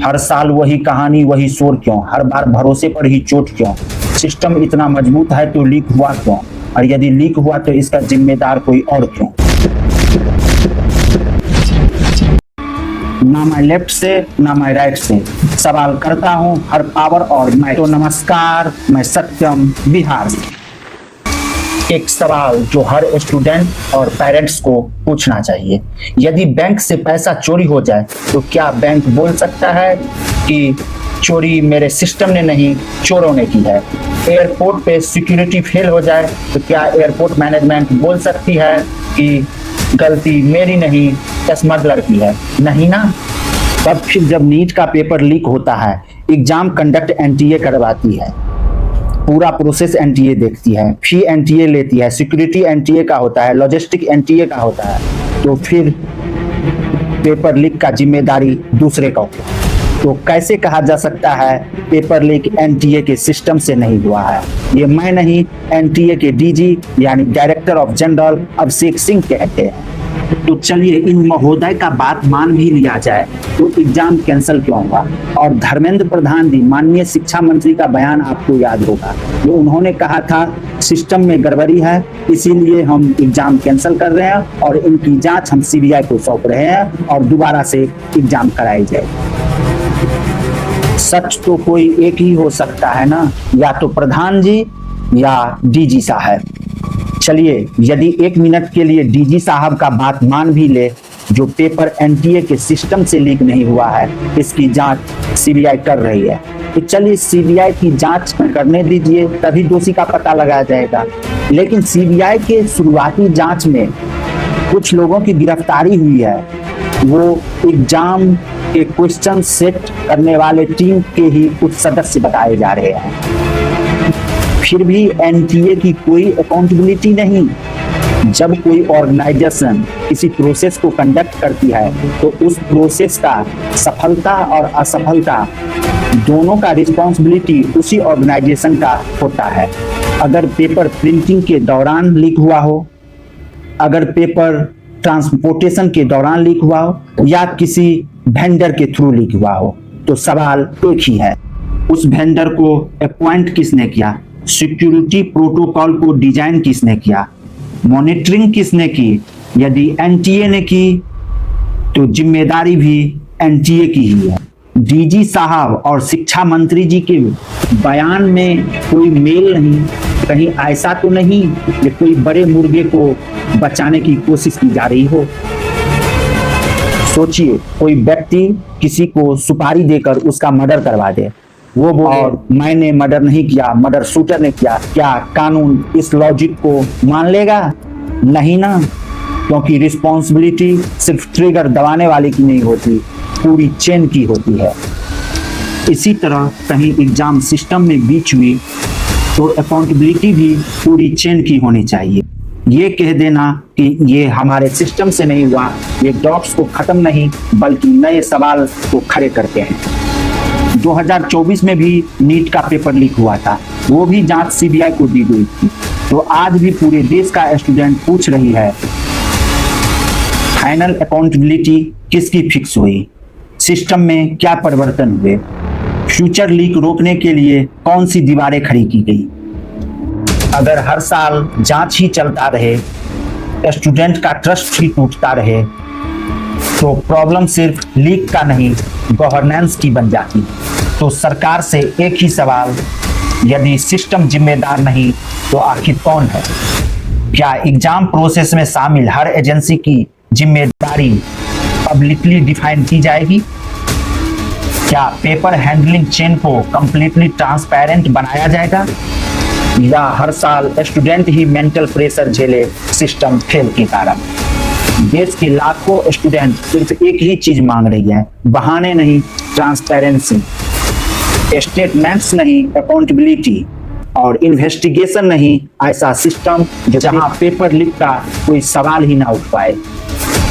हर साल वही कहानी वही शोर क्यों, हर बार भरोसे पर ही चोट क्यों, सिस्टम इतना मजबूत है तो लीक हुआ क्यों, और यदि लीक हुआ तो इसका जिम्मेदार कोई और क्यों। ना मैं लेफ्ट से ना मैं राइट से सवाल करता हूं हर पावर और मैं। तो नमस्कार, मैं सत्यम बिहार से। एक सवाल जो हर स्टूडेंट और पेरेंट्स को पूछना चाहिए, यदि बैंक से पैसा चोरी हो जाए तो क्या बैंक बोल सकता है कि चोरी मेरे सिस्टम ने नहीं चोरों ने की है। एयरपोर्ट पे सिक्योरिटी फेल हो जाए तो क्या एयरपोर्ट मैनेजमेंट बोल सकती है कि गलती मेरी नहीं स्मगलर की है। नहीं ना। तब फिर जब नीट का पेपर लीक होता है, एग्जाम कंडक्ट एनटीए करवाती है, पूरा प्रोसेस एनटीए देखती है, फी एनटीए लेती है, सिक्योरिटी एनटीए का होता है, लॉजिस्टिक एनटीए का होता है, तो फिर पेपर लीक का जिम्मेदारी दूसरे का होता है। तो कैसे कहा जा सकता है पेपर लीक एनटीए के सिस्टम से नहीं हुआ है। ये मैं नहीं, एनटीए के डीजी यानी director of general Abhishek Singh कहते हैं। तो चलिए इन महोदय का बात मान भी लिया जाए तो एग्जाम कैंसिल क्यों हुआ। और धर्मेंद्र प्रधान जी, माननीय शिक्षा मंत्री का बयान आपको याद होगा, जो उन्होंने कहा था सिस्टम में गड़बड़ी है इसीलिए हम एग्जाम कैंसिल कर रहे हैं और इनकी जांच हम सीबीआई को सौंप रहे हैं और दोबारा से एग्जाम कराई जाए। सच तो कोई एक ही हो सकता है ना, या तो प्रधान जी या डीजी साहब। चलिए यदि एक मिनट के लिए डीजी साहब का बात मान भी ले, जो पेपर एनटीए के सिस्टम से लीक नहीं हुआ है इसकी जांच सीबीआई कर रही है, तो चलिए सीबीआई की जांच करने दीजिए, तभी दोषी का पता लगाया जाएगा। लेकिन सीबीआई के शुरुआती जांच में कुछ लोगों की गिरफ्तारी हुई है, वो एग्जाम के क्वेश्चन सेट करने वाले टीम के ही कुछ सदस्य बताए जा रहे हैं। फिर भी एनटीए की कोई अकाउंटेबिलिटी नहीं। जब कोई ऑर्गेनाइजेशन किसी प्रोसेस को कंडक्ट करती है तो उस प्रोसेस का सफलता और असफलता दोनों का रिस्पॉन्सिबिलिटी उसी ऑर्गेनाइजेशन का होता है। अगर पेपर प्रिंटिंग के दौरान लीक हुआ हो, अगर पेपर ट्रांसपोर्टेशन के दौरान लीक हुआ हो या किसी वेंडर के थ्रू लीक हुआ हो, तो सवाल एक ही है, उस वेंडर को अपॉइंट किसने किया, सिक्योरिटी प्रोटोकॉल को डिजाइन किसने किया, मॉनिटरिंग किसने की। यदि एनटीए ने की तो जिम्मेदारी भी एनटीए की ही है। डीजी साहब और शिक्षा मंत्री जी के बयान में कोई मेल नहीं। कहीं ऐसा तो नहीं कि कोई बड़े मुर्गे को बचाने की कोशिश की जा रही हो। सोचिए कोई व्यक्ति किसी को सुपारी देकर उसका मर्डर करवा दे, वो बोले और मैंने मर्डर नहीं किया, मर्डर शूटर ने किया, क्या कानून इस लॉजिक को मान लेगा? नहीं ना, क्योंकि रिस्पॉन्सिबिलिटी सिर्फ ट्रिगर दबाने वाले की नहीं होती, पूरी चेन की होती है। इसी तरह कहीं एग्जाम सिस्टम में बीच हुई तो अकाउंटेबिलिटी भी पूरी चेन की होनी चाहिए। ये कह देना कि ये हमारे सिस्टम से नहीं हुआ, ये डॉट्स को खत्म नहीं बल्कि नए सवाल को खड़े करते हैं। 2024 में भी नीट का पेपर लीक हुआ था, वो भी जांच सीबीआई को दी गई थी। तो आज भी पूरे देश का स्टूडेंट पूछ रही है फाइनल अकाउंटेबिलिटी किसकी फिक्स हुई, सिस्टम में क्या परिवर्तन हुए, फ्यूचर लीक रोकने के लिए कौन सी दीवारें खड़ी की गई। अगर हर साल जांच ही चलता रहे, स्टूडेंट का ट्रस्ट ही टूटता रहे, तो प्रॉब्लम सिर्फ लीक का नहीं गवर्नेंस की बन जाती। तो सरकार से एक ही सवाल, यदि सिस्टम जिम्मेदार नहीं तो आखिर कौन है? क्या एग्जाम प्रोसेस में शामिल हर एजेंसी की जिम्मेदारी पब्लिकली डिफाइन की जाएगी? क्या पेपर हैंडलिंग चेन को कंप्लीटली ट्रांसपेरेंट बनाया जाएगा, या हर साल स्टूडेंट ही मेंटल प्रेशर झेले सिस्टम फेल के कारण? देश के लाखों स्टूडेंट सिर्फ एक ही चीज मांग रही है, बहाने नहीं, ट्रांसपेरेंसी, स्टेटमेंट्स नहीं, अकाउंटेबिलिटी, और इन्वेस्टिगेशन नहीं, ऐसा सिस्टम जहां पेपर लीक का कोई सवाल ही ना उठ पाए।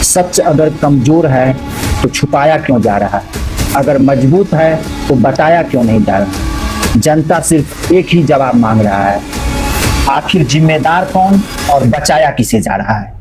सच अगर कमजोर है तो छुपाया क्यों जा रहा है, अगर मजबूत है तो बताया क्यों नहीं जा रहा। जनता सिर्फ एक ही जवाब मांग रहा है, आखिर जिम्मेदार कौन और बचाया किसे जा रहा है।